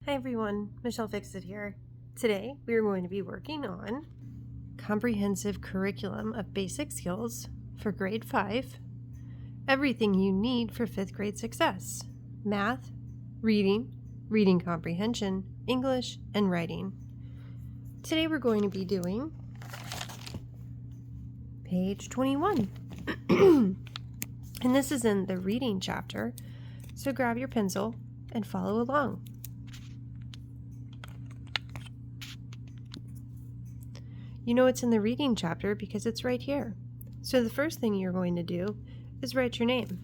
Hi everyone, Michelle Fixit here. Today we are going to be working on comprehensive curriculum of basic skills for grade 5, everything you need for 5th grade success: math, reading, reading comprehension, English, and writing. Today we're going to be doing page 21. And this is in the reading chapter, so grab your pencil and follow along. You know it's in the reading chapter because it's right here. So the first thing you're going to do is write your name.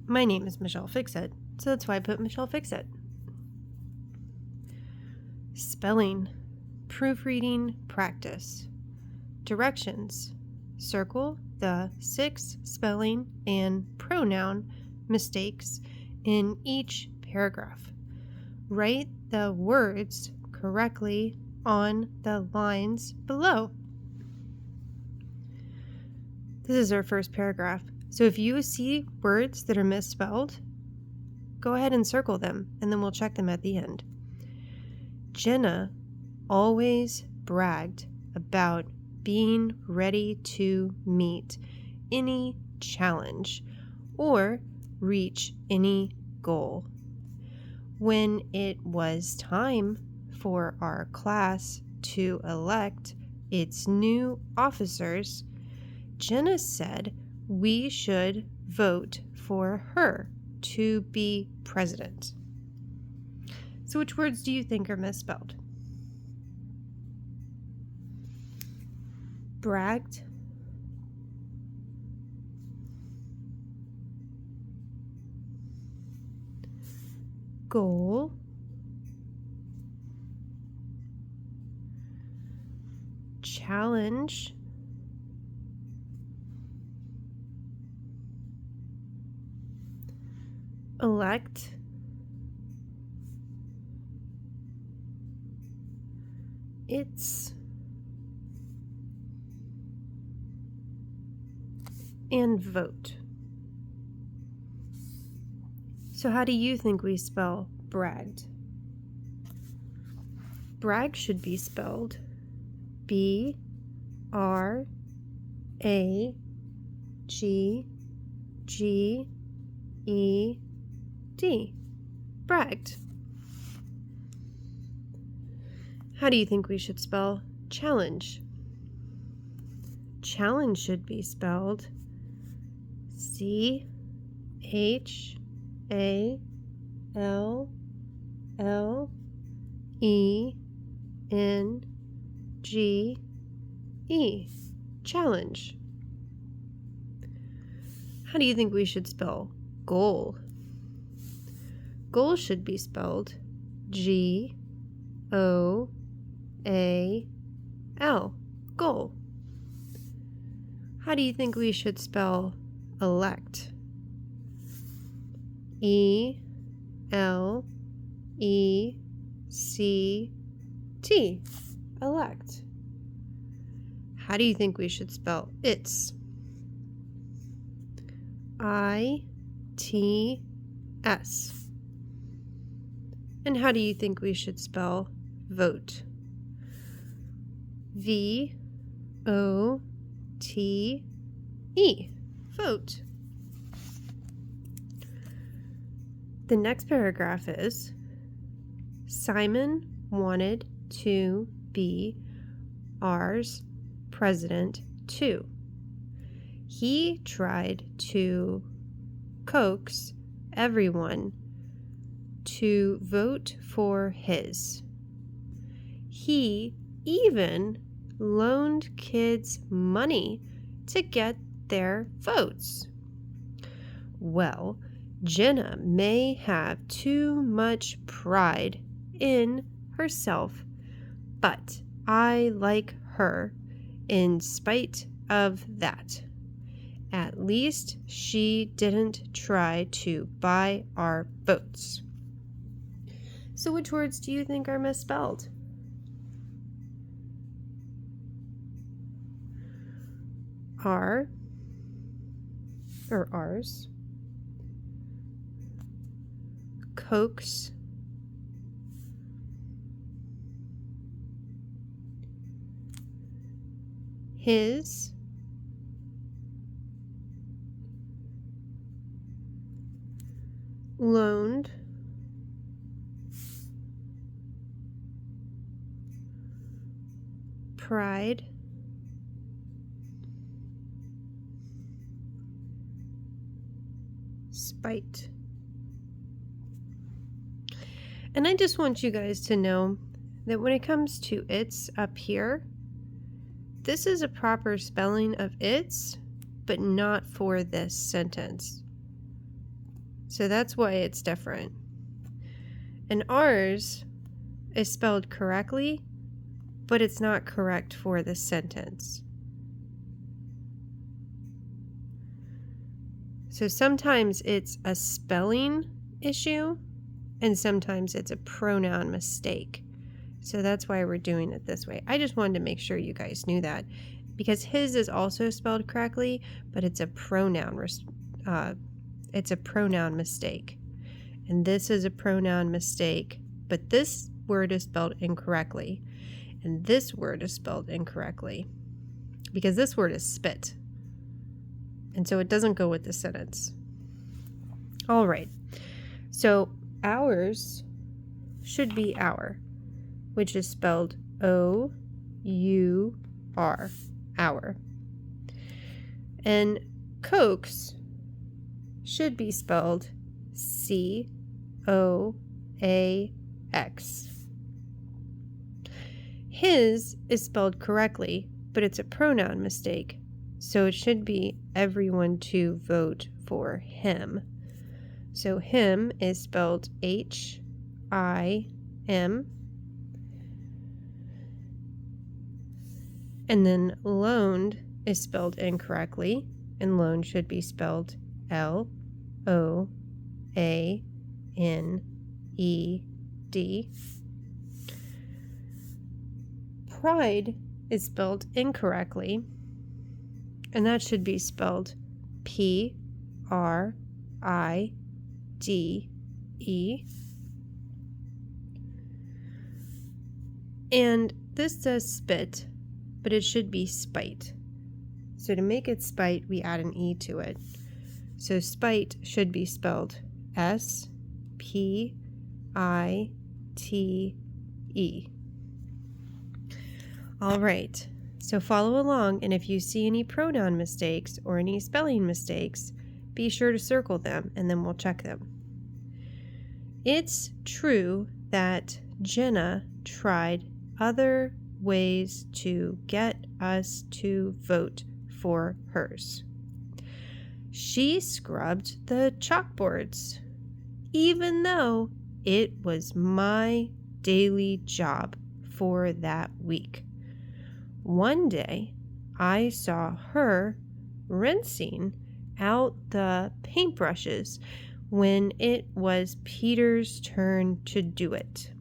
My name is Michelle Fixit, so that's why I put Michelle Fixit. Spelling, proofreading practice. Directions: circle the 6 spelling and pronoun mistakes in each paragraph. Write the words correctly on the lines below. This is our first paragraph. So if you see words that are misspelled, go ahead and circle them, and then we'll check them at the end. Jenna always bragged about being ready to meet any challenge or reach any goal. When it was time for our class to elect its new officers, Jenna said we should vote for her to be president. So which words do you think are misspelled? Bragged, goal, challenge, elect, its, and vote. So how do you think we spell bragged? Brag should be spelled B-R-A-G-G-E-D. Bragged. How do you think we should spell challenge? Challenge should be spelled C-H-A-L-L-E-N-G-E. Challenge. How do you think we should spell goal? Goal should be spelled G-O-A-L. Goal. How do you think we should spell elect? E-L-E-C-T. Elect. How do you think we should spell its? I-T-S. And how do you think we should spell vote? V-O-T-E. Vote. The next paragraph is: Simon wanted to be ours president too. He tried to coax everyone to vote for his. He even loaned kids money to get their votes. Well, Jenna may have too much pride in herself, but I like her in spite of that. At least she didn't try to buy our votes. So which words do you think are misspelled? R or ours. Coax. His. Loaned. Pride. Spite. And I just want you guys to know that when it comes to its up here, this is a proper spelling of its, but not for this sentence. So that's why it's different. And ours is spelled correctly, but it's not correct for this sentence. So sometimes it's a spelling issue, and sometimes it's a pronoun mistake. So that's why we're doing it this way. I just wanted to make sure you guys knew that, because his is also spelled correctly, but it's a pronoun mistake. And this is a pronoun mistake, but this word is spelled incorrectly. And this word is spelled incorrectly because this word is spit. And so it doesn't go with the sentence. All right. So ours should be our, which is spelled O-U-R, our. And coax should be spelled C-O-A-X. His is spelled correctly, but it's a pronoun mistake, so it should be everyone to vote for him. So him is spelled H-I-M. And then loaned is spelled incorrectly, and loan should be spelled L-O-A-N-E-D. Pride is spelled incorrectly, and that should be spelled P-R-I-D-E. And this says spit, but it should be spite. So to make it spite, we add an E to it. So spite should be spelled S-P-I-T-E. All right, so follow along, and if you see any pronoun mistakes or any spelling mistakes, be sure to circle them, and then we'll check them. It's true that Jenna tried other ways to get us to vote for hers. She scrubbed the chalkboards, even though it was my daily job for that week. One day, I saw her rinsing out the paintbrushes when it was Peter's turn to do it.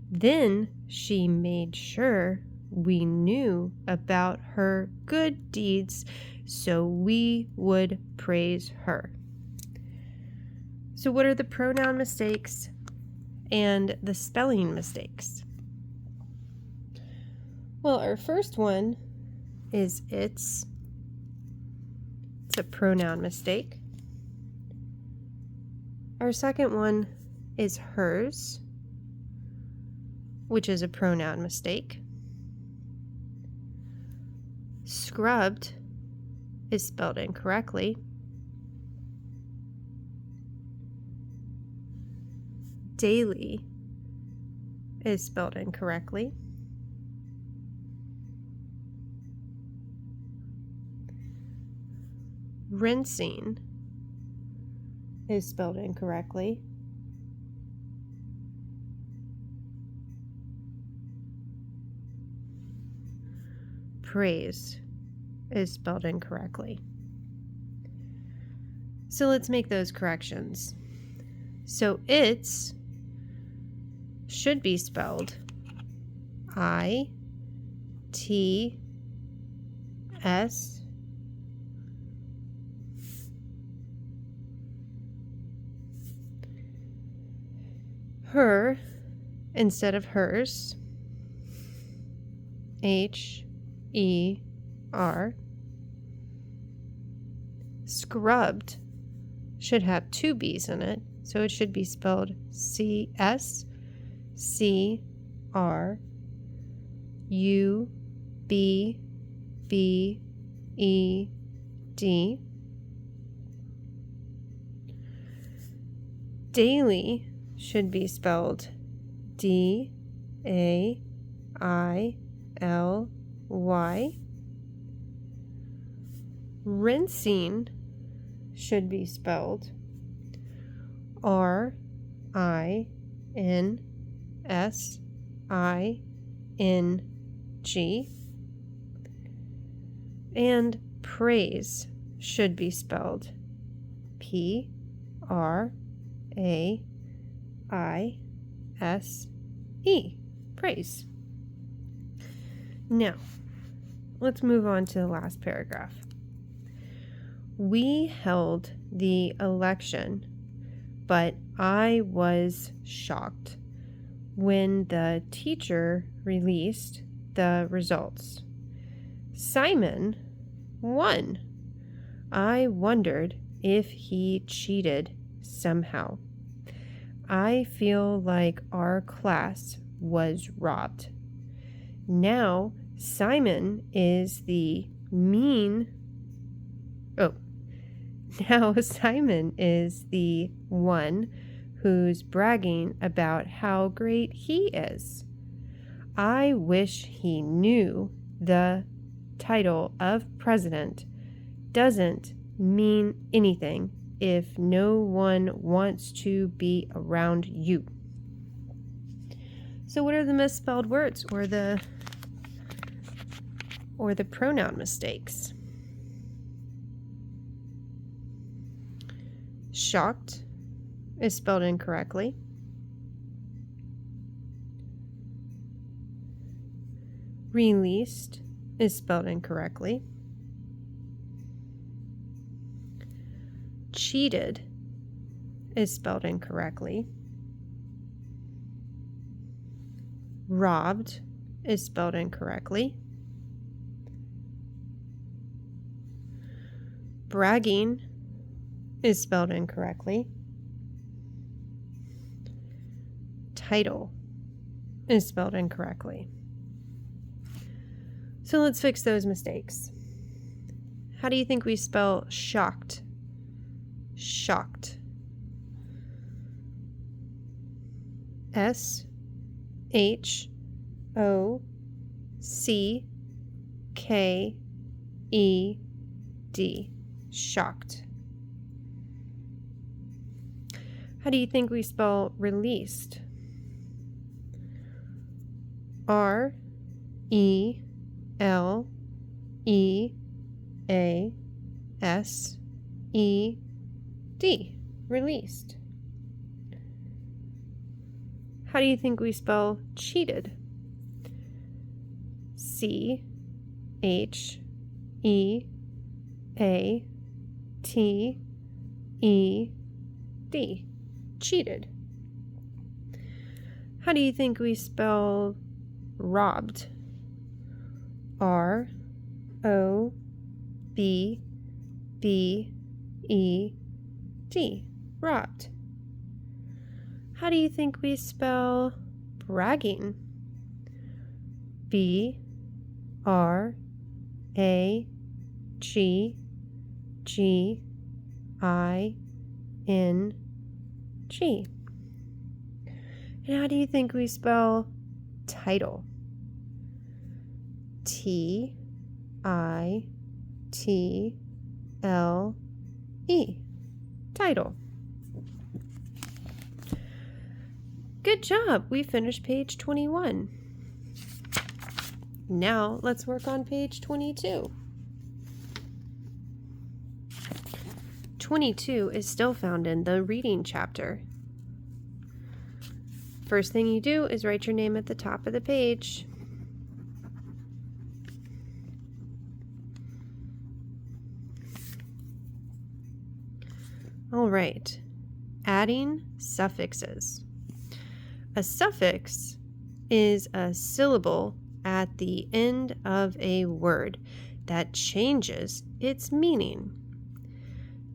Then she made sure we knew about her good deeds so we would praise her. So what are the pronoun mistakes and the spelling mistakes? Well, our first one is its. It's a pronoun mistake. Our second one is hers, which is a pronoun mistake. Scrubbed is spelled incorrectly. Daily is spelled incorrectly. Rinsing is spelled incorrectly. Praise is spelled incorrectly. So let's make those corrections. So it's should be spelled I-T-S Her instead of hers. H-E-R. Scrubbed should have two B's in it, so it should be spelled C-S-C-R-U-B-B-E-D. Daily should be spelled D-A-I-L-Y. Rinsing should be spelled R-I-N-S-I-N-G. And praise should be spelled P-R-A-I-S-E. Praise. Now, let's move on to the last paragraph. We held the election, but I was shocked when the teacher released the results. Simon won. I wondered if he cheated somehow. I feel like our class was robbed. Now Simon is the one who's bragging about how great he is. I wish he knew the title of president doesn't mean anything if no one wants to be around you. So what are the misspelled words or the pronoun mistakes? Shocked is spelled incorrectly. Released is spelled incorrectly. Cheated is spelled incorrectly. Robbed is spelled incorrectly. Bragging is spelled incorrectly. Title is spelled incorrectly. So let's fix those mistakes. How do you think we spell shocked? Shocked. S-H-O-C-K-E-D. Shocked. How do you think we spell released? R-E-L-E-A-S-E-D. Released. How do you think we spell cheated? C-H-E-A-T-E-D. Cheated. How do you think we spell robbed? R-O-B-B-E-D. Robbed. How do you think we spell bragging? B-R-A-G-G-I-N-G. And how do you think we spell title? T-I-T-L-E. Title. Good job. We finished page 21. Now let's work on page 22. 22 is still found in the reading chapter. First thing you do is write your name at the top of the page. All right, adding suffixes. A suffix is a syllable at the end of a word that changes its meaning.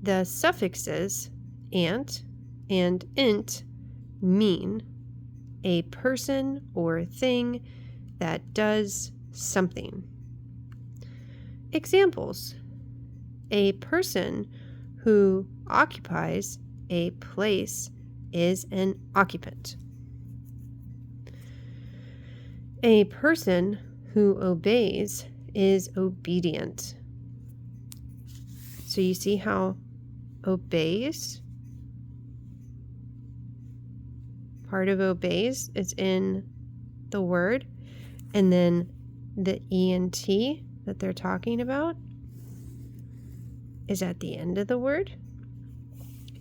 The suffixes ant and int mean a person or thing that does something. Examples: a person who occupies a place is an occupant. A person who obeys is obedient. So you see how obeys, part of obeys is in the word, and then the ENT that they're talking about is at the end of the word,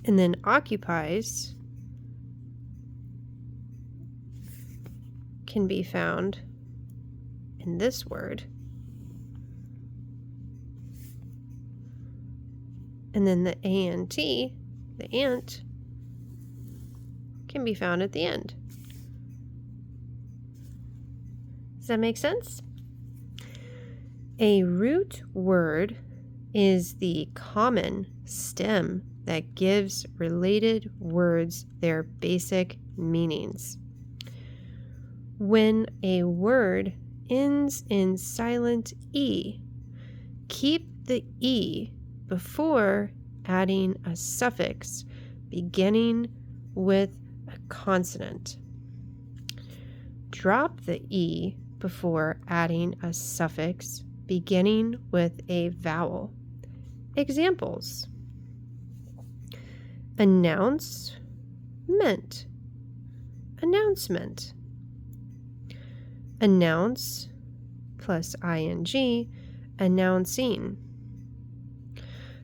and then occupies can be found in this word, and then the ANT, the ant, can be found at the end. Does that make sense? A root word is the common stem that gives related words their basic meanings. When a word ends in silent E, keep the E before adding a suffix beginning with a consonant. Drop the E before adding a suffix beginning with a vowel. Examples: announce, meant, announcement. Announce plus ing, announcing.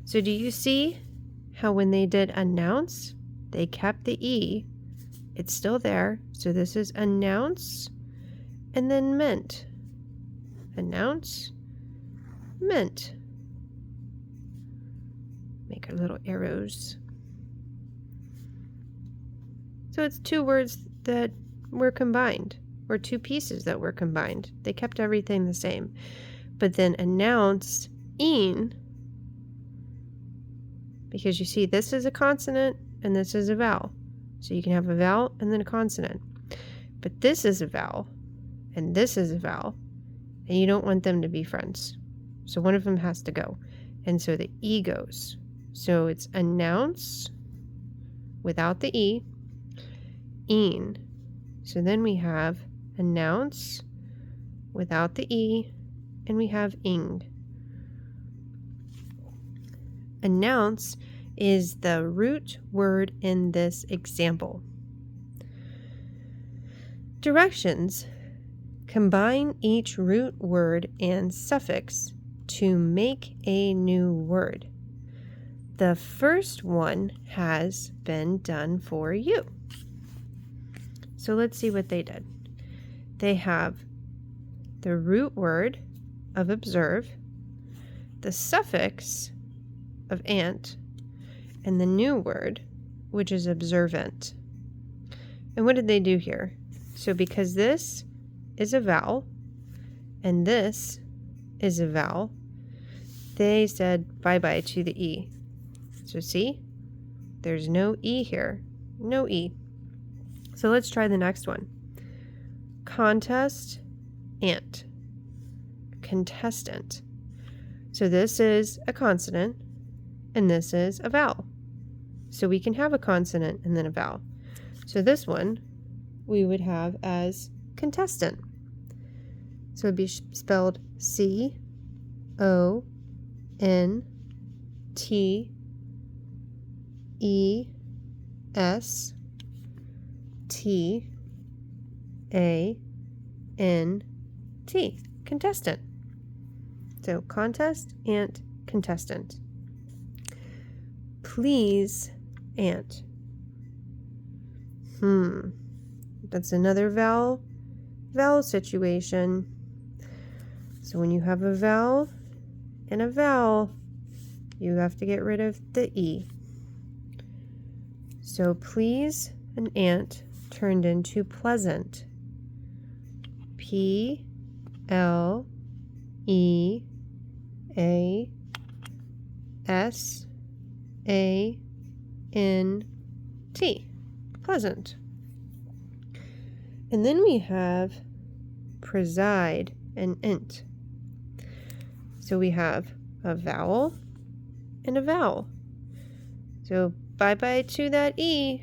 So do you see how when they did announce, they kept the E. It's still there. So this is announce and then meant. Announce, meant. Make our little arrows. So it's two words that were combined, or two pieces that were combined. They kept everything the same. But then announce, in, because you see this is a consonant and this is a vowel. So you can have a vowel and then a consonant. But this is a vowel and this is a vowel, and you don't want them to be friends. So one of them has to go. And so the E goes. So it's announce without the E, in. So then we have announce without the E, and we have ing. Announce is the root word in this example. Directions: combine each root word and suffix to make a new word. The first one has been done for you. So let's see what they did. They have the root word of observe, the suffix of ant, and the new word, which is observant. And what did they do here? So because this is a vowel and this is a vowel, they said bye-bye to the E. So see, there's no E here, no E. So let's try the next one. Contest, ant. Contestant. So this is a consonant and this is a vowel. So we can have a consonant and then a vowel. So this one we would have as contestant. So it'd be spelled C-O-N-T-E-S-T-A-N-T. Contestant. So contest, ant, contestant. Please, ant. That's another vowel situation. So when you have a vowel and a vowel, you have to get rid of the E. So please and ant turned into pleasant. P-L-E-A-S-A-N-T. Pleasant. And then we have preside and int. So we have a vowel and a vowel. So bye-bye to that E,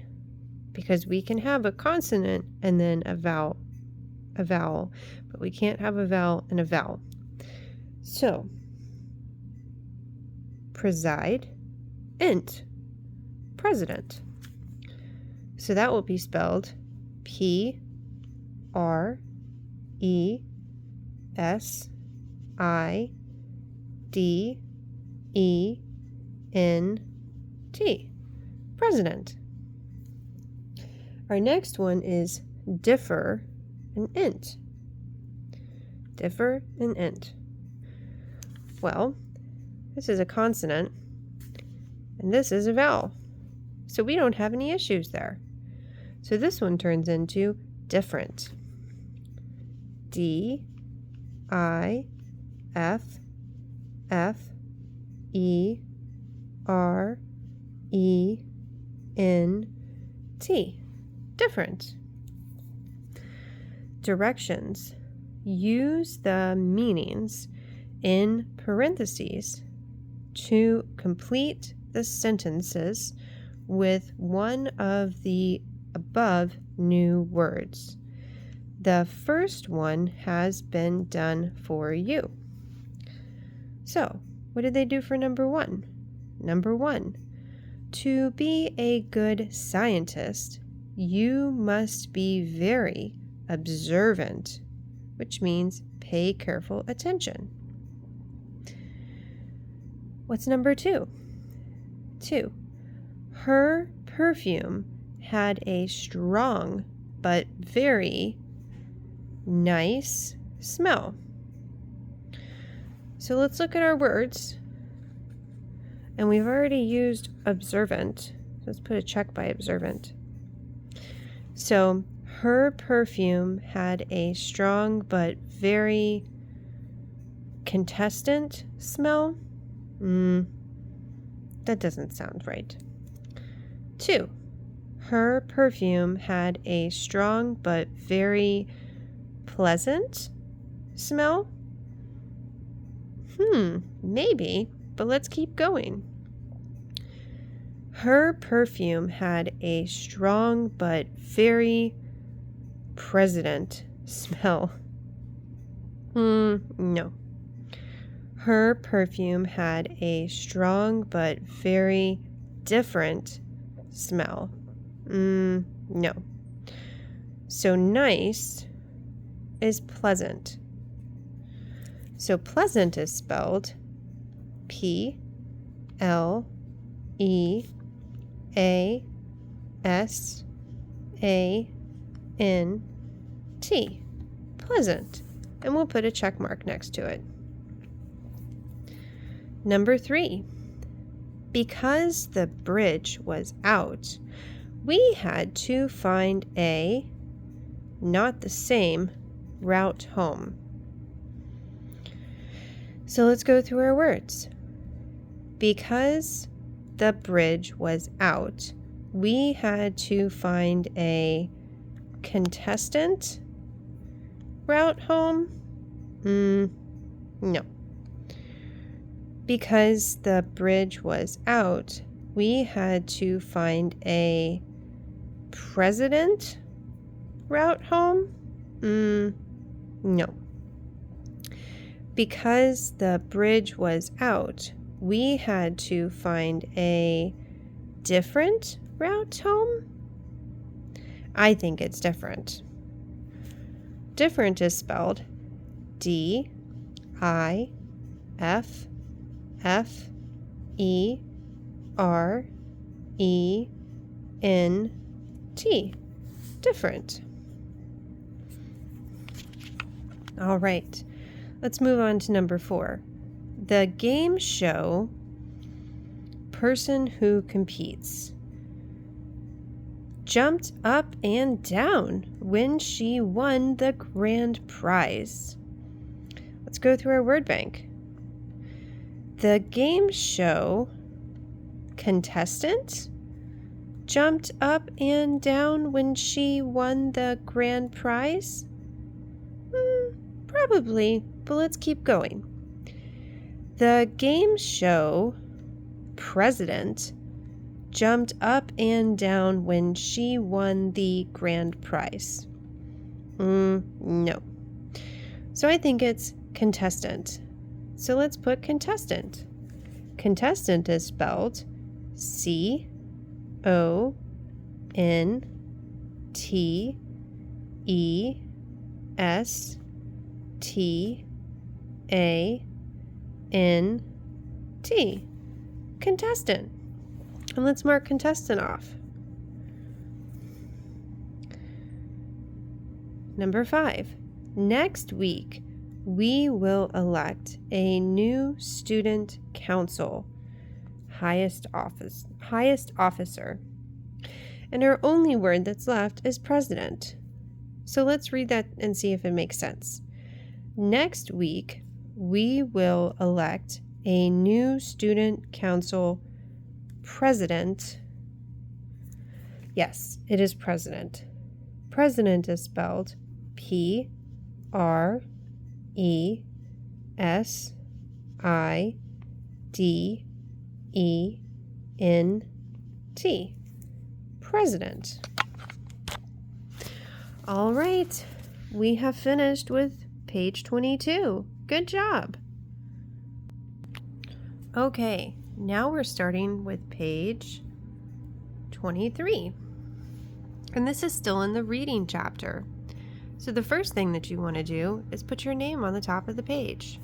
because we can have a consonant and then a vowel, but we can't have a vowel and a vowel. So preside, int, president. So that will be spelled P-R-E-S-I-D-E-N-T, president. Our next one is differ and int. Differ and int. Well, this is a consonant and this is a vowel. So we don't have any issues there. So this one turns into different. D-I-F-F-E-R-E-N-T. Different. Directions. Use the meanings in parentheses to complete the sentences with one of the above new words. The first one has been done for you. So, what did they do for number 1? Number 1, to be a good scientist, you must be very observant, which means pay careful attention. What's number 2? 2, her perfume had a strong but very nice smell. So let's look at our words. And we've already used observant. Let's put a check by observant. So her perfume had a strong but very contestant smell. That doesn't sound right. 2, her perfume had a strong but very pleasant smell. Maybe, but let's keep going. Her perfume had a strong but very president smell. No. Her perfume had a strong but very different smell. No. So nice is pleasant. So pleasant is spelled P-L-E-A-S-A-N-T. Pleasant. And we'll put a check mark next to it. Number 3. Because the bridge was out, we had to find a, not the same, route home. So let's go through our words. Because the bridge was out, we had to find a contestant route home. No. Because the bridge was out, we had to find a president route home. No. Because the bridge was out, we had to find a different route home. I think it's different. Different is spelled D-I-F-F-E-R-E-N-T. Different. All right. Let's move on to number 4. The game show person who competes. jumped up and down when she won the grand prize. Let's go through our word bank. The game show contestant jumped up and down when she won the grand prize? Probably, but let's keep going. The game show president jumped up and down when she won the grand prize. No. So I think it's contestant. So let's put contestant. Contestant is spelled C-O-N-T-E-S-T-A-N-T. Contestant. And let's mark contestant off. Number 5. Next week, we will elect a new student council, highest officer. And our only word that's left is president. So let's read that and see if it makes sense. Next week, we will elect a new student council president. Yes, it is president. President is spelled P-R-E-S-I-D-E-N-T. President. All right, we have finished with page 22. Good job. Okay, now we're starting with page 23. And this is still in the reading chapter. So the first thing that you want to do is put your name on the top of the page.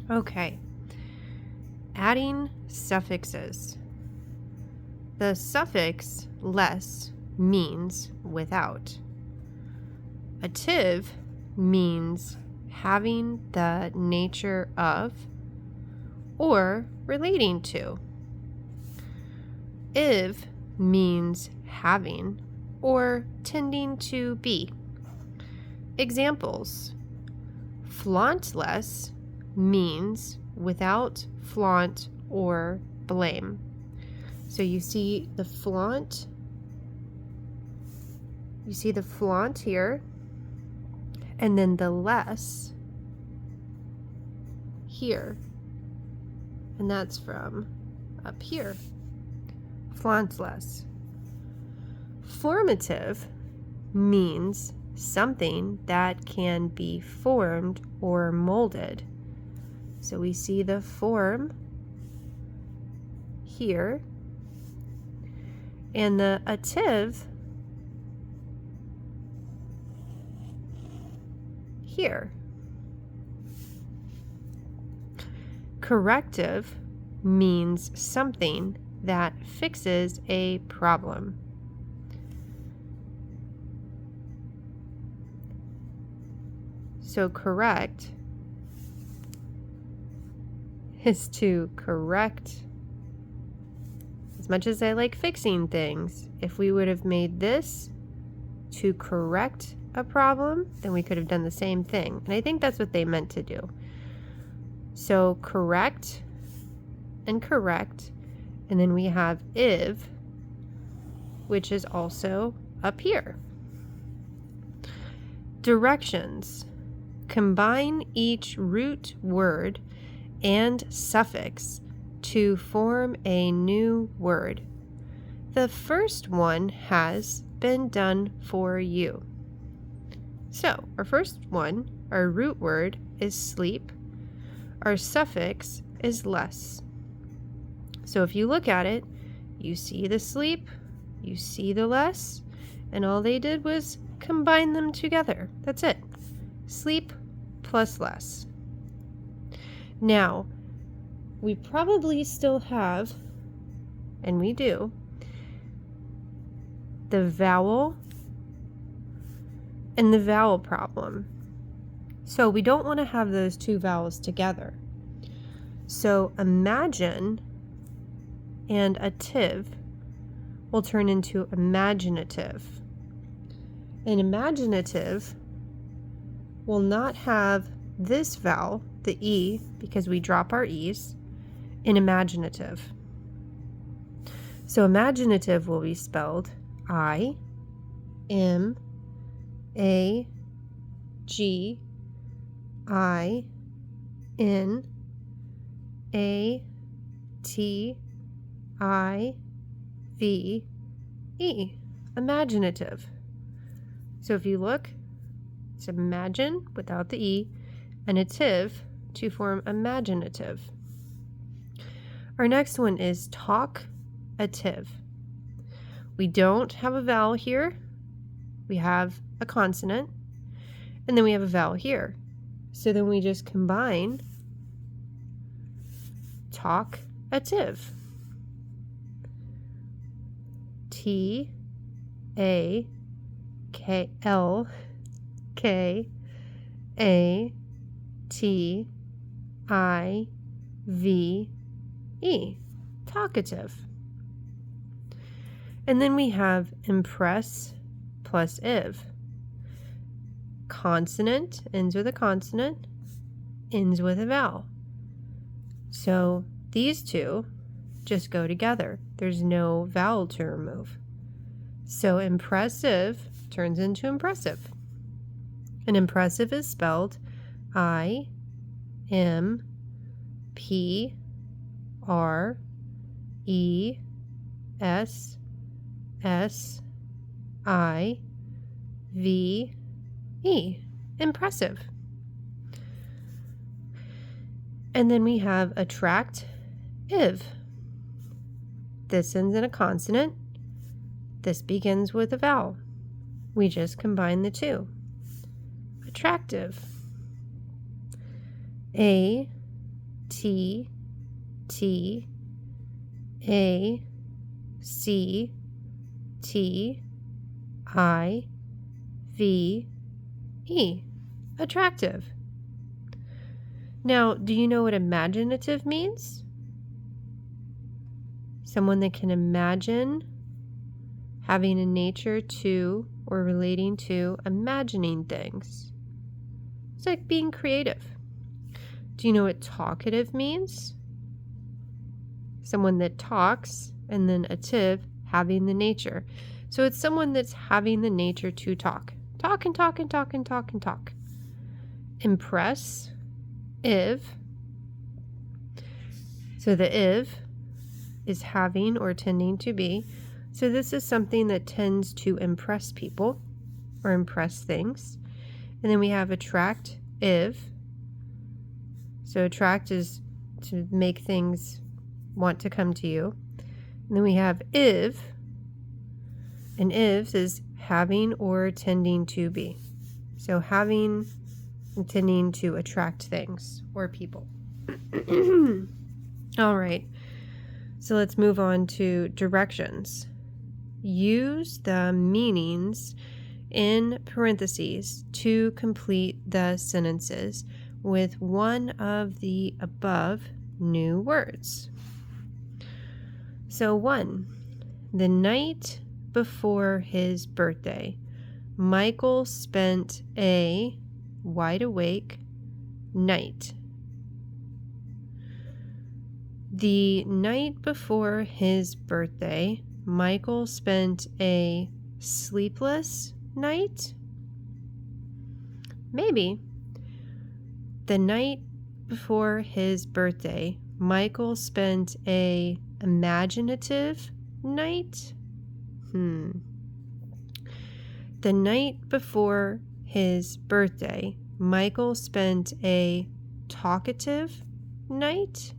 Okay, adding suffixes. The suffix less means without. Ative means having the nature of or relating to. Iv means having or tending to be. Examples: flauntless means without flaunt or blame. So you see the flaunt here, and then the less here, and that's from up here. Flauntless. Formative means something that can be formed or molded. So we see the form here, and the ative here. Corrective means something that fixes a problem. So correct is to correct. As much as I like fixing things, if we would have made this to correct a problem, then we could have done the same thing. And I think that's what they meant to do. So correct and correct, and then we have iv, which is also up here. Directions. Combine each root word and suffix to form a new word. The first one has been done for you. So our first one, our root word is sleep. Our suffix is less. So if you look at it, you see the sleep, you see the less, and all they did was combine them together. That's it. Sleep plus less. Now, we probably still have, and we do, the vowel and the vowel problem. So we don't want to have those two vowels together. So imagine and ative will turn into imaginative. And imaginative will not have this vowel, the E, because we drop our E's, in imaginative. So imaginative will be spelled I-M-A-G-I-N-A-T-I-V-E. Imaginative. So if you look, it's imagine without the E and ative to form imaginative. Our next one is talkative. We don't have a vowel here. We have a consonant, and then we have a vowel here. So then we just combine talkative. T-A-K-A-T-I-V-E. Talkative. And then we have impress plus ive. Consonant ends with a consonant, ends with a vowel. So these two just go together. There's no vowel to remove. So impressive turns into impressive. And impressive is spelled I-M-P-R-E-S-S-I-V-E. Impressive. And then we have attractive. This ends in a consonant. This begins with a vowel. We just combine the two. Attractive. A-T-T-A-C-T-I-V-E. Attractive. Now, do you know what imaginative means? Someone that can imagine, having a nature to or relating to imagining things. It's like being creative. Do you know what talkative means? Someone that talks, and then ative, having the nature. So it's someone that's having the nature to talk. Talk and talk and talk and talk and talk. Impress, ive. So the ive is having or tending to be. So this is something that tends to impress people or impress things. And then we have attractive. So attract is to make things want to come to you. And then we have ive. And ive is having or tending to be. So having and tending to attract things or people. All right. So let's move on to directions. Use the meanings in parentheses to complete the sentences with one of the above new words. So 1, the night before his birthday, Michael spent a wide awake night. The night before his birthday, Michael spent a sleepless night? Maybe. The night before his birthday, Michael spent a imaginative night? The night before his birthday, Michael spent a talkative night?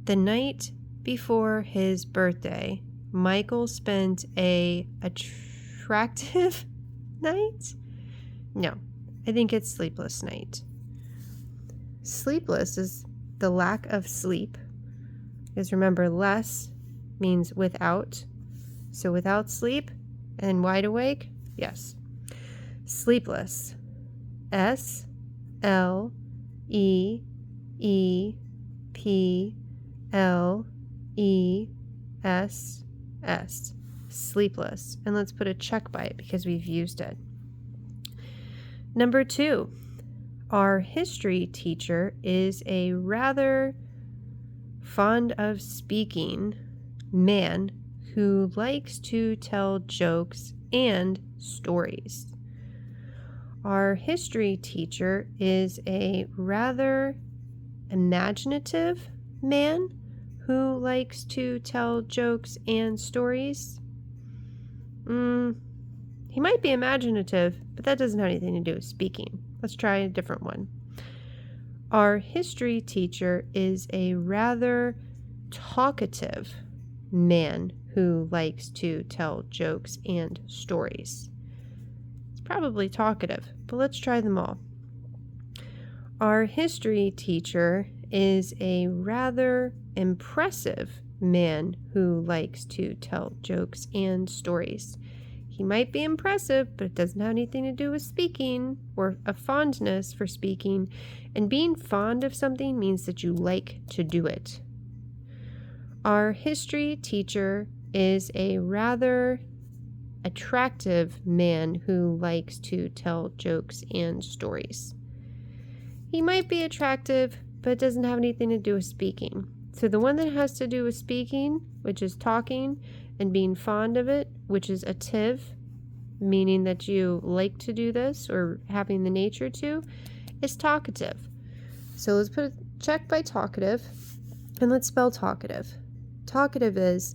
The night before his birthday, Michael spent a attractive night? No, I think it's sleepless night. Sleepless is the lack of sleep. Because remember, less means without. So without sleep and wide awake, yes. Sleepless. S-L-E-E-P-L-E-S-S. Sleepless. And let's put a check by it because we've used it. Number 2, our history teacher is a rather fond of speaking man who likes to tell jokes and stories. Our history teacher is a rather imaginative man who likes to tell jokes and stories. He might be imaginative, but that doesn't have anything to do with speaking. Let's try a different one. Our history teacher is a rather talkative man who likes to tell jokes and stories. It's probably talkative, but let's try them all. Our history teacher is a rather impressive man who likes to tell jokes and stories. He might be impressive, but it doesn't have anything to do with speaking or a fondness for speaking. And being fond of something means that you like to do it. Our history teacher is a rather attractive man who likes to tell jokes and stories. He might be attractive, but it doesn't have anything to do with speaking. So the one that has to do with speaking, which is talking, and being fond of it, which is ative, meaning that you like to do this or having the nature to, is talkative. So let's put a check by talkative, and let's spell talkative. Talkative is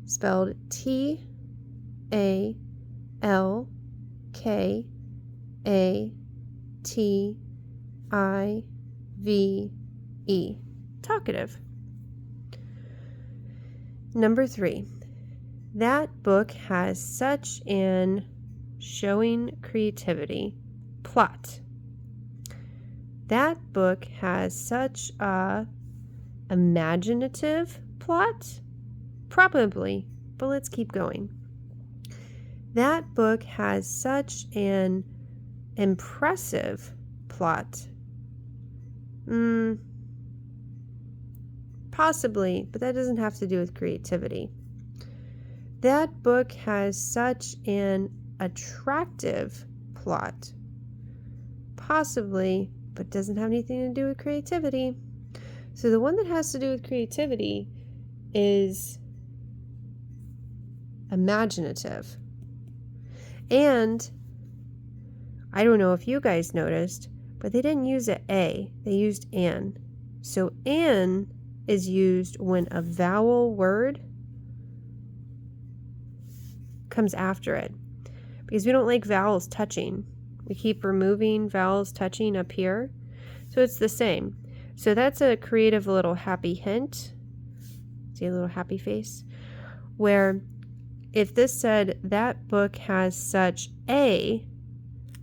spelled T-A-L-K-A-T-I-V-E. Talkative. Number 3. That book has such an showing creativity plot. That book has such a imaginative plot? Probably, but let's keep going. That book has such an impressive plot. Possibly, but that doesn't have to do with creativity. That book has such an attractive plot. Possibly, but doesn't have anything to do with creativity. So the one that has to do with creativity is imaginative. And I don't know if you guys noticed, but they didn't use an A, they used an. So an is used when a vowel word comes after it, because we don't like vowels touching. We keep removing vowels touching up here. So it's the same. So that's a creative little happy hint. See a little happy face? Where if this said that book has such a,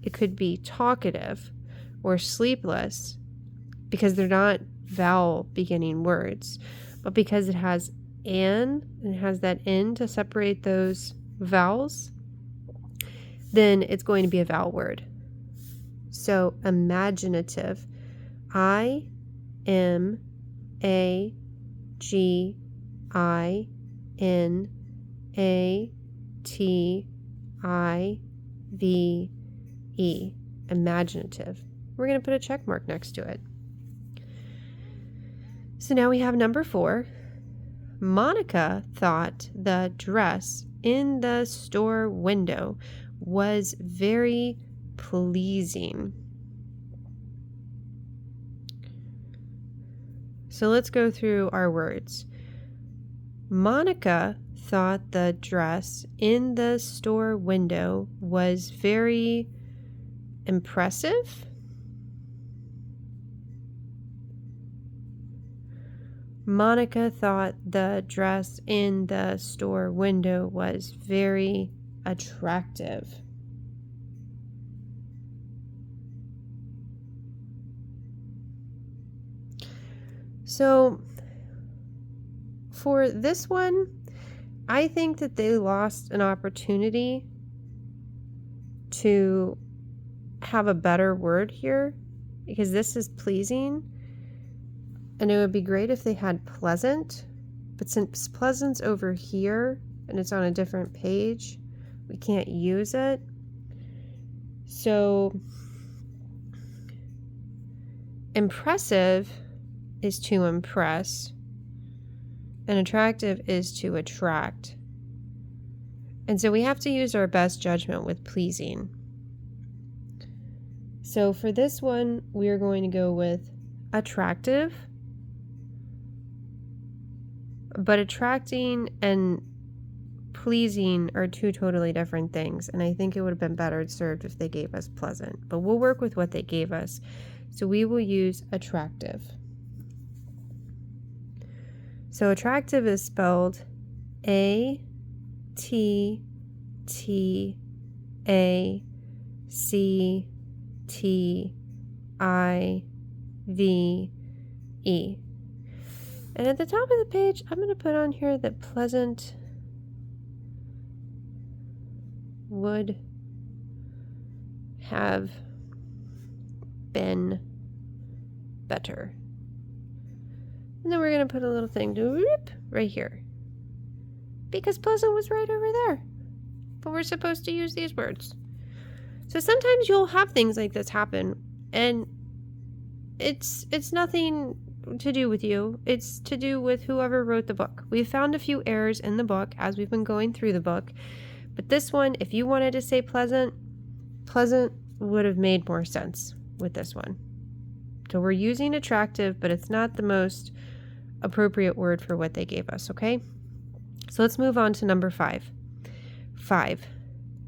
it could be talkative or sleepless, because they're not vowel beginning words. But because it has an and it has that N to separate those vowels, then it's going to be a vowel word. So imaginative. I-M-A-G-I-N-A-T-I-V-E. Imaginative. We're going to put a check mark next to it. So now we have number 4. Monica thought the dress in the store window was very pleasing. So let's go through our words. Monica thought the dress in the store window was very impressive. Monica thought the dress in the store window was very attractive. So for this one, I think that they lost an opportunity to have a better word here because this is pleasing, and it would be great if they had pleasant, but since pleasant's over here and it's on a different page, we can't use it. So impressive is to impress, and attractive is to attract. And so we have to use our best judgment with pleasing. So for this one, we are going to go with attractive. But attracting and pleasing are two totally different things. And I think it would have been better served if they gave us pleasant. But we'll work with what they gave us. So we will use attractive. So attractive is spelled A-T-T-A-C-T-I-V-E. And at the top of the page, I'm going to put on here that pleasant would have been better. And then we're going to put a little thing right here. Because pleasant was right over there. But we're supposed to use these words. So sometimes you'll have things like this happen, and it's nothing to do with you. It's to do with whoever wrote the book. We found a few errors in the book as we've been going through the book. But this one, if you wanted to say pleasant would have made more sense with this one. So we're using attractive, but it's not the most appropriate word for what they gave us, okay? So let's move on to number 5. 5.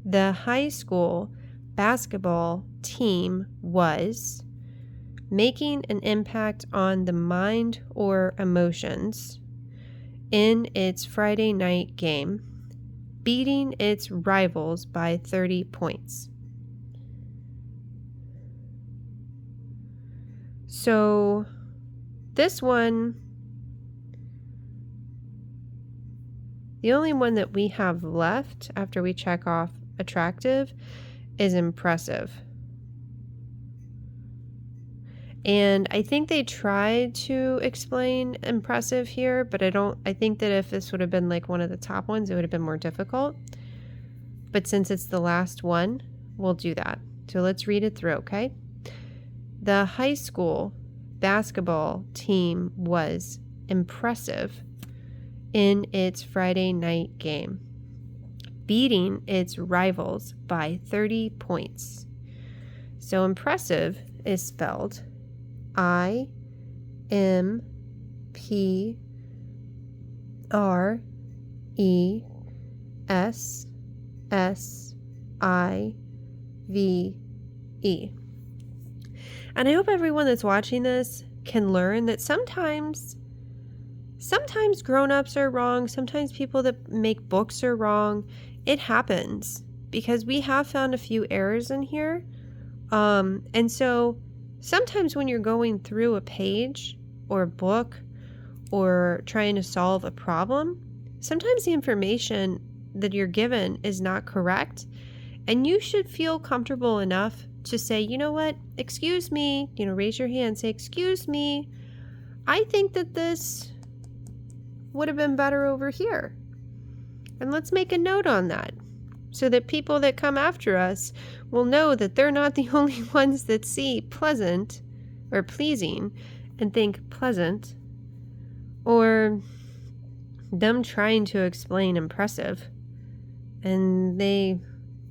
The high school basketball team was making an impact on the mind or emotions in its Friday night game, beating its rivals by 30 points. So this one, the only one that we have left after we check off attractive is impressive. And I think they tried to explain impressive here, but I think that if this would have been like one of the top ones, it would have been more difficult. But since it's the last one, we'll do that. So let's read it through, okay? The high school basketball team was impressive in its Friday night game, beating its rivals by 30 points. So impressive is spelled I-M-P-R-E-S-S-I-V-E. And I hope everyone that's watching this can learn that sometimes grown-ups are wrong. Sometimes people that make books are wrong. It happens because we have found a few errors in here. And so sometimes when you're going through a page or a book or trying to solve a problem, sometimes the information that you're given is not correct. And you should feel comfortable enough to say, you know what, excuse me, raise your hand, say, excuse me, I think that this would have been better over here. And let's make a note on that so that people that come after us will know that they're not the only ones that see pleasant or pleasing and think pleasant, or them trying to explain impressive and they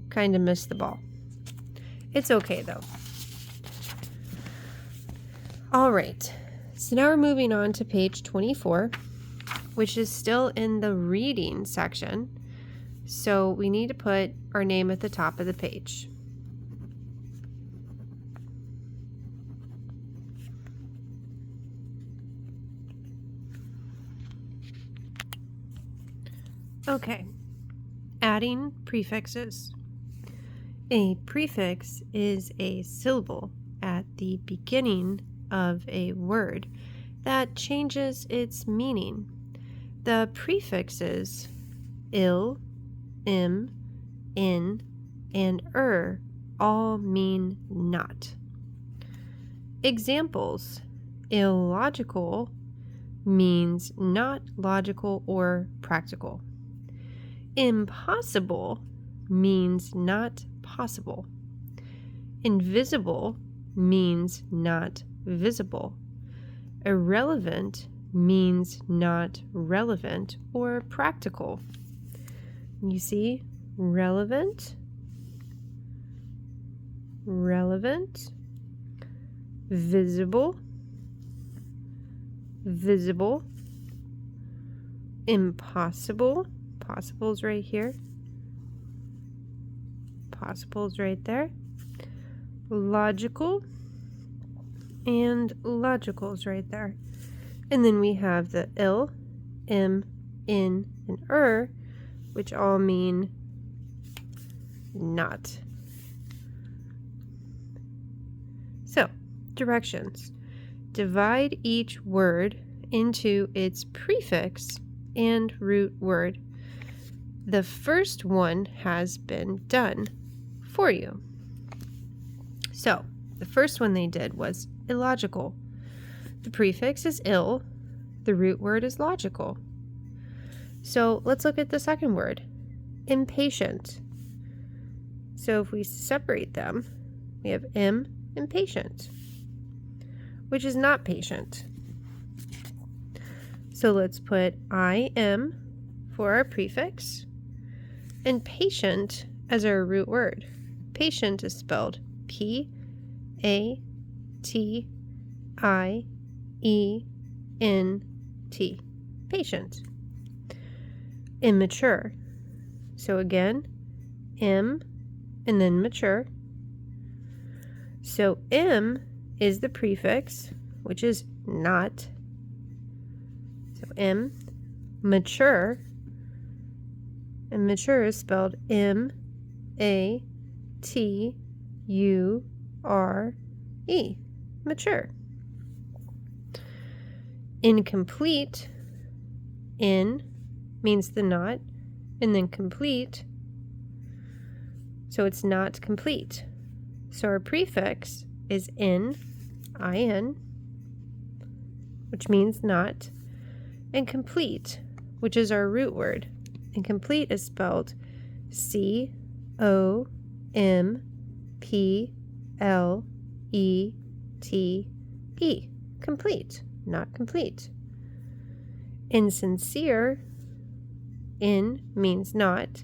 kind of missed the ball. It's okay though. All right, so now we're moving on to page 24, which is still in the reading section. So we need to put our name at the top of the page. Okay, adding prefixes. A prefix is a syllable at the beginning of a word that changes its meaning. The prefixes il, im, in, and all mean not. Examples: illogical means not logical or practical. Impossible means not possible. Invisible means not visible. Irrelevant means not relevant or practical. You see, relevant, relevant, visible, visible, impossible, possible's right here, possible's right there, logical, and logical's right there. And then we have the ill, im, in, and which all mean not. So, directions. Divide each word into its prefix and root word. The first one has been done for you. So, the first one they did was illogical. The prefix is ill, the root word is logical. So let's look at the second word, impatient. So if we separate them, we have impatient, which is not patient. So let's put im for our prefix and patient as our root word. Patient is spelled P-A-T-I-E-N-T, patient. Immature. So again, im and then mature. So im is the prefix, which is not. So im, mature, and mature is spelled M-A-T-U-R-E, mature. Incomplete, in means the not, and then complete, so it's not complete. So our prefix is in, which means not, and complete, which is our root word. And complete is spelled C-O-M-P-L-E-T-E, complete, not complete. Insincere, in means not,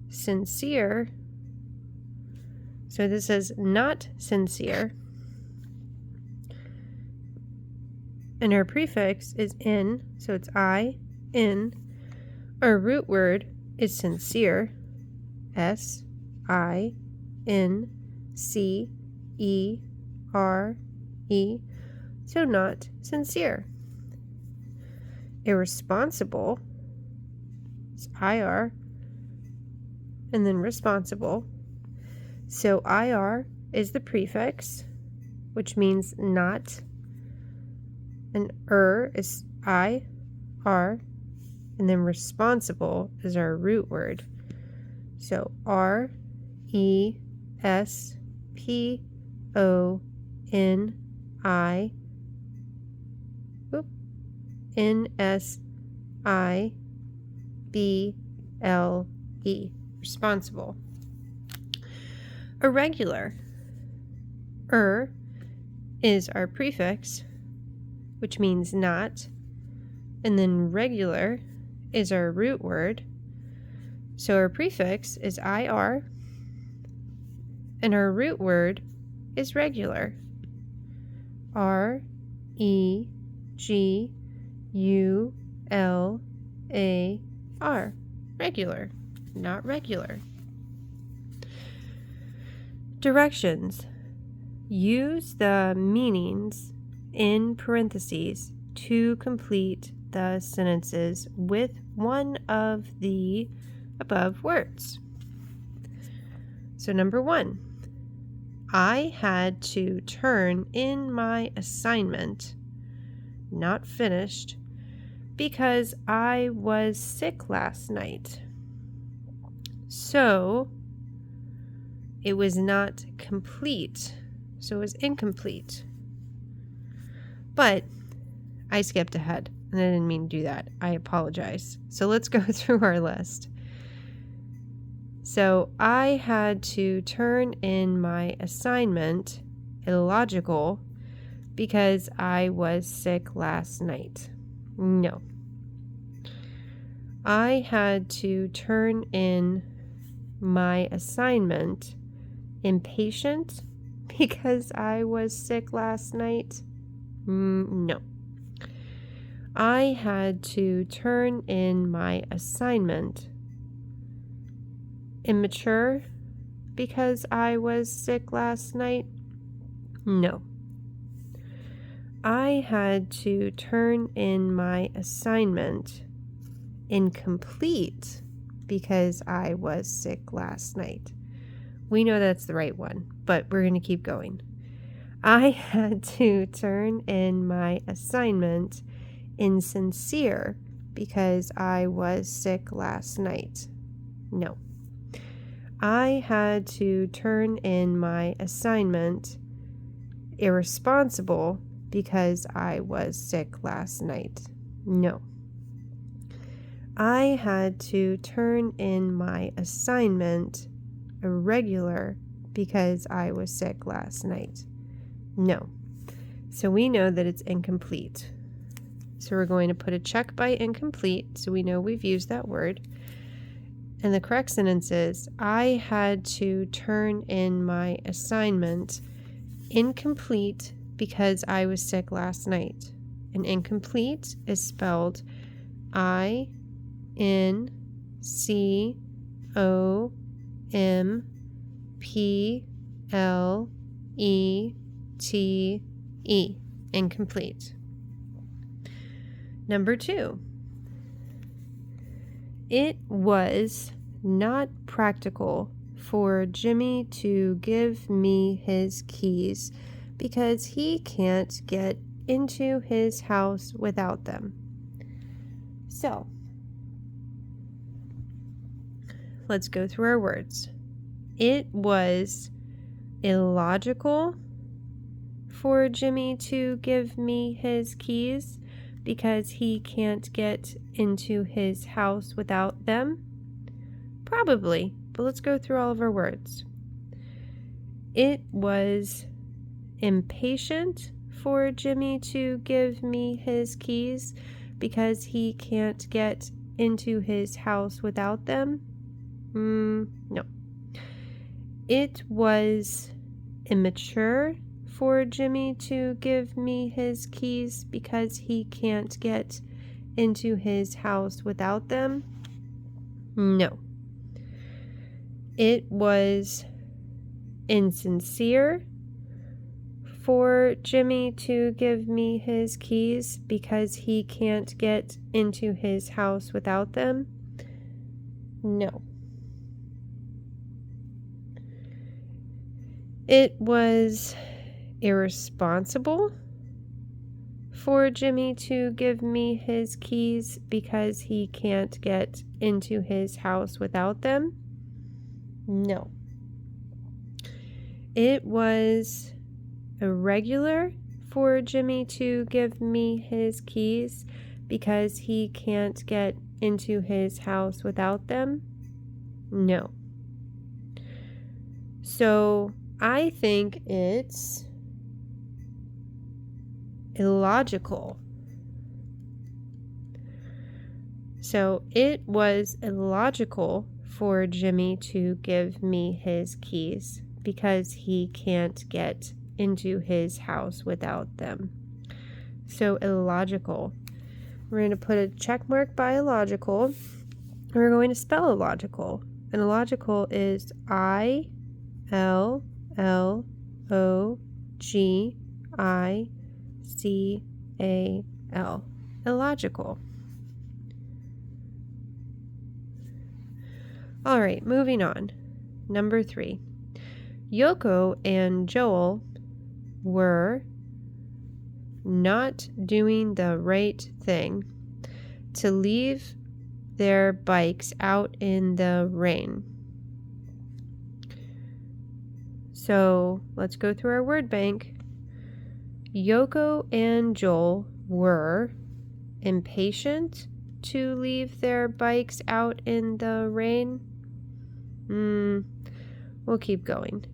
sincere, so this is not sincere, and our prefix is in, so it's in. Our root word is sincere, S-I-N-C-E-R-E, so not sincere. Irresponsible is IR, and then responsible. So IR is the prefix, which means not, and is IR, and then responsible is our root word. So RESPONSIBLE, responsible. Irregular. Is our prefix, which means not, and then regular is our root word. So our prefix is IR, and our root word is regular. R-E-G-U-L-A-R, regular, not regular. Directions. Use the meanings in parentheses to complete the sentences with one of the above words. So number 1, I had to turn in my assignment, not finished, because I was sick last night. So It was not complete, so it was incomplete. But I skipped ahead, and I didn't mean to do that. I apologize. So let's go through our list. So I had to turn in my assignment, illogical, because I was sick last night. No. I had to turn in my assignment, impatient, because I was sick last night. No. I had to turn in my assignment, immature, because I was sick last night. No. I had to turn in my assignment, incomplete, because I was sick last night. We know that's the right one, but we're going to keep going. I had to turn in my assignment, insincere, because I was sick last night. No. I had to turn in my assignment, irresponsible, because I was sick last night. No. I had to turn in my assignment, irregular, because I was sick last night. No. So we know that it's incomplete. So we're going to put a check by incomplete, so we know we've used that word. And the correct sentence is, I had to turn in my assignment, incomplete, because I was sick last night. And incomplete is spelled INCOMPLETE. Incomplete. Number 2. It was not practical for Jimmy to give me his keys because he can't get into his house without them. So, let's go through our words. It was illogical for Jimmy to give me his keys because he can't get into his house without them. Probably, but let's go through all of our words. It was impatient for Jimmy to give me his keys because he can't get into his house without them. No. It was immature for Jimmy to give me his keys because he can't get into his house without them. No. It was insincere for Jimmy to give me his keys because he can't get into his house without them. No. It was irresponsible for Jimmy to give me his keys because he can't get into his house without them. No. It was irregular for Jimmy to give me his keys because he can't get into his house without them. No. So I think it's illogical. So it was illogical for Jimmy to give me his keys because he can't get into his house without them. So illogical. We're going to put a check mark by illogical. We're going to spell illogical. And illogical is ILLOGICAL. Illogical. All right, moving on. Number 3. Yoko and Joel were not doing the right thing to leave their bikes out in the rain. So let's go through our word bank. Yoko and Joel were impatient to leave their bikes out in the rain. We'll keep going.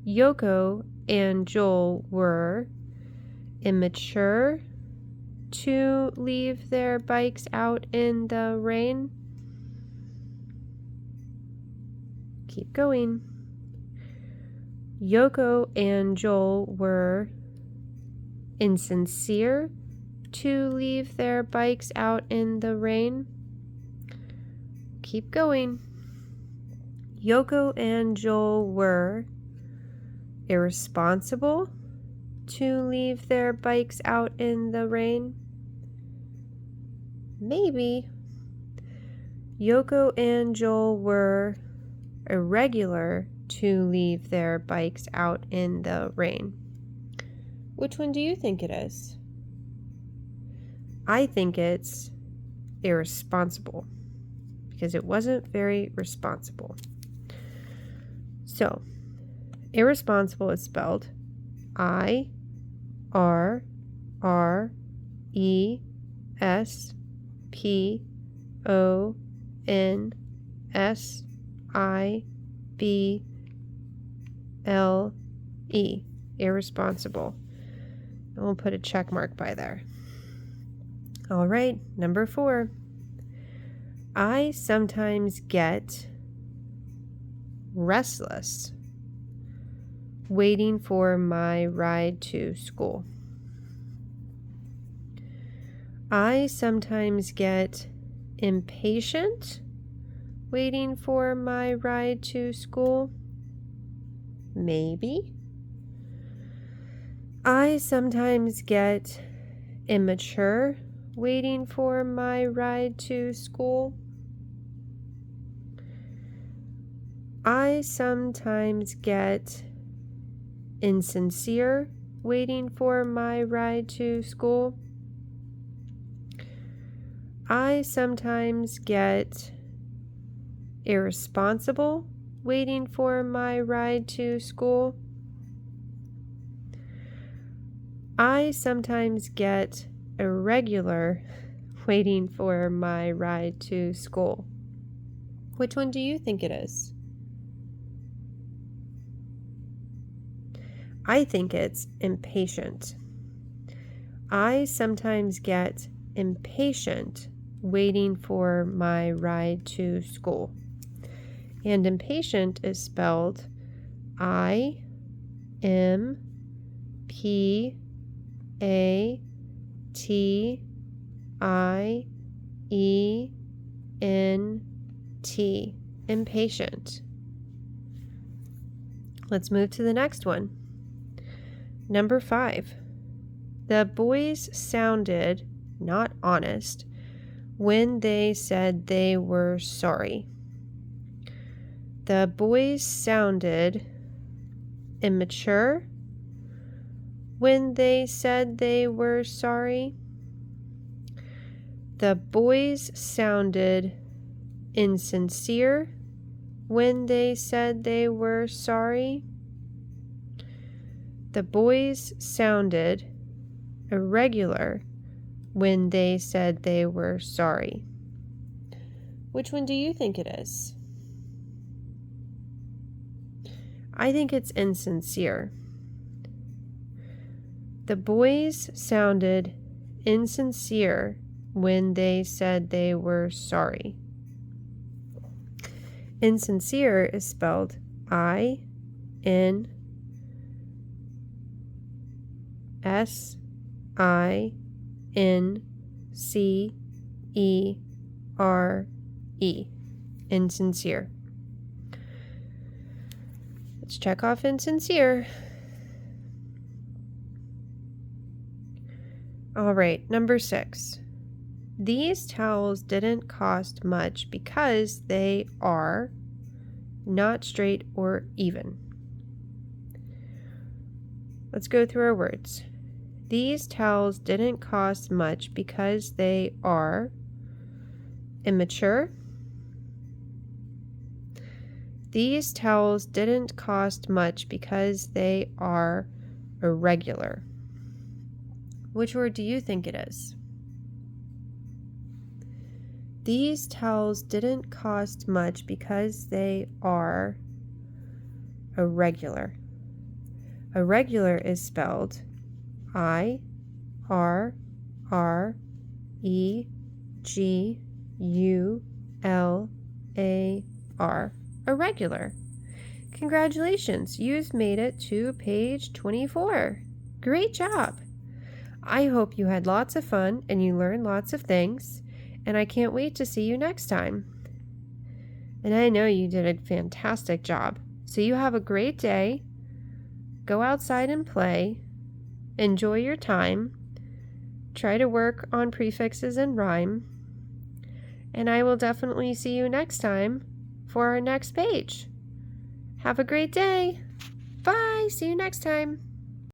Yoko and Joel were immature to leave their bikes out in the rain. Keep going. Yoko and Joel were insincere to leave their bikes out in the rain. Keep going. Yoko and Joel were irresponsible to leave their bikes out in the rain. Maybe. Yoko and Joel were irregular to leave their bikes out in the rain. Which one do you think it is? I think it's irresponsible because it wasn't very responsible. So, irresponsible is spelled IRRESPONSIBLE. Irresponsible. And we'll put a check mark by there. All right, number 4. I sometimes get restless waiting for my ride to school. I sometimes get impatient waiting for my ride to school. Maybe. I sometimes get immature waiting for my ride to school. I sometimes get insincere waiting for my ride to school. I sometimes get irresponsible waiting for my ride to school. I sometimes get irregular waiting for my ride to school. Which one do you think it is? I think it's impatient. I sometimes get impatient waiting for my ride to school. And impatient is spelled IMPATIENT. Impatient. Let's move to the next one. Number 5. The boys sounded not honest when they said they were sorry. The boys sounded immature when they said they were sorry. The boys sounded insincere when they said they were sorry. The boys sounded irregular when they said they were sorry. Which one do you think it is? I think it's insincere. The boys sounded insincere when they said they were sorry. Insincere is spelled INSINCERE. Insincere. Let's check off insincere. All right, number 6. These towels didn't cost much because they are not straight or even. Let's go through our words. These towels didn't cost much because they are immature. These towels didn't cost much because they are irregular. Which word do you think it is? These towels didn't cost much because they are irregular. Irregular is spelled I-R-R-E-G-U-L-A-R. Irregular. Congratulations, you've made it to page 24. Great job! I hope you had lots of fun and you learned lots of things, and I can't wait to see you next time. And I know you did a fantastic job. So you have a great day. Go outside and play. Enjoy your time. Try to work on prefixes and rhyme. And I will definitely see you next time for our next page. Have a great day. Bye. See you next time.